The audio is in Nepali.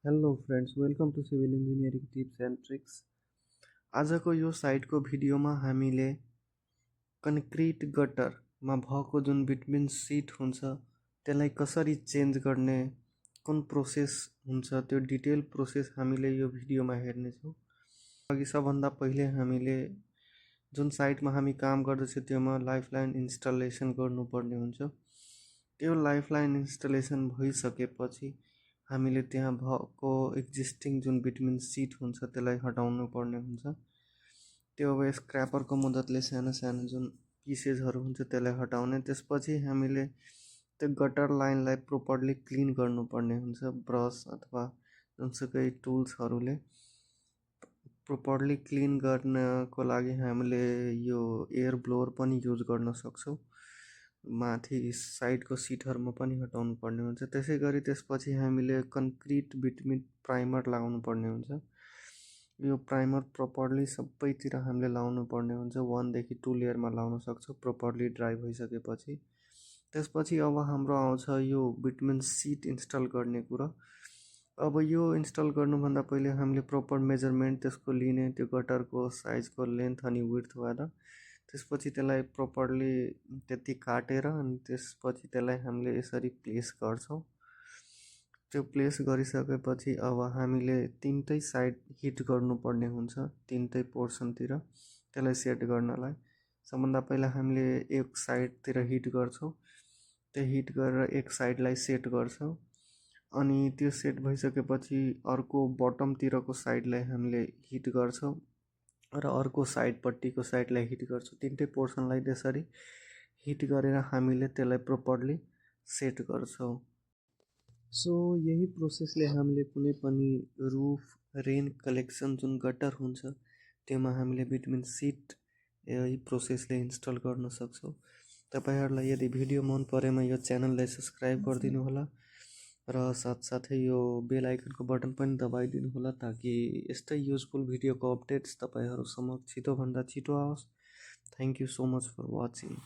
Hello friends, welcome to civil engineering tips and tricks. आजको यो साइटको भिडियोमा हामीले कन्क्रिट गटरमा भएको जुन बिटुविन सिट हुन्छ त्यसलाई कसरी चेन्ज गर्ने, कुन प्रोसेस हुन्छ त्यो डिटेल प्रोसेस हामीले यो भिडियोमा हेर्नेछौँ। अघि सबभन्दा पहिले हामीले जुन साइटमा हामी काम गर्दैछौँ त्योमा लाइफलाइन इन्स्टलेसन गर्नुपर्ने हुन्छ। त्यो लाइफलाइन इन्स्टलेसन भइसकेपछि हामीले त्यहाँ भएको एक्जिस्टिङ जुन बिटुविन सिट हुन्छ त्यसलाई हटाउनु पर्ने हुन्छ। त्यो अब स्क्रैपरको मद्दतले सानो सानो जुन पिसेसहरू हुन्छ त्यसलाई हटाउने। त्यसपछि हामीले त्यो गटर लाइनलाई प्रोपरली क्लिन गर्नुपर्ने हुन्छ। ब्रस अथवा जुनसुकै टुल्सहरूले प्रोपरली क्लिन गर्नको लागि हामीले यो एयर ब्लोअर पनि युज गर्न सक्छौँ। माथि साइडको सिटहरूमा पनि हटाउनु पर्ने हुन्छ। त्यसै गरी त्यसपछि हामीले कन्क्रिट बिटुविन प्राइमर लगाउनु पर्ने हुन्छ। यो प्राइमर प्रोपरली सबैतिर हामीले लाउनु पर्ने हुन्छ। 1 देखि 2 लेयरमा लाउन सक्छौँ प्रोपरली ड्राई भइसकेपछि। त्यसपछि अब हाम्रो आउँछ यो बिटुविन सिट इन्स्टल गर्ने कुरा। अब यो इन्स्टल गर्नुभन्दा पहिले हामीले प्रपर मेजरमेन्ट त्यसको लिने, त्यो गटरको साइजको लेन्थ अनि विड्थ भएर त्यसपछि त्यसलाई प्रपरली त्यति काटेर अनि त्यसपछि त्यसलाई हामीले यसरी प्लेस गर्छौँ। त्यो प्लेस गरिसकेपछि अब हामीले तिनटै साइड हिट गर्नुपर्ने हुन्छ, तिनटै पोर्सनतिर त्यसलाई सेट गर्नलाई। सबभन्दा पहिला हामीले एक साइडतिर हिट गर्छौँ, त्यो हिट गरेर एक साइडलाई सेट गर्छौँ। अनि त्यो सेट भइसकेपछि अर्को बटमतिरको साइडलाई हामीले हिट गर्छौँ र अर्को साइडपट्टिको साइडलाई हिट गर्छौँ। तिनटै पोर्सनलाई त्यसरी हिट गरेर हामीले त्यसलाई प्रोपरली सेट गर्छौँ। सो यही प्रोसेसले हामीले कुनै पनि रुफ, रेन कलेक्सन जुन गटर हुन्छ त्योमा हामीले बिटुविन सिट यही प्रोसेसले इन्स्टल गर्न सक्छौँ। तपाईहरूलाई यदि भिडियो मन परेमा यो च्यानललाई सब्सक्राइब गरिदिनु होला र साथसाथै यो बेल आइकनको बटन पनि दबाइदिनु होला ताकि यस्तै युजफुल भिडियोको अपडेट्स तपाईहरू समक्ष छिटोभन्दा छिटो आओस्। Thank you so much for watching.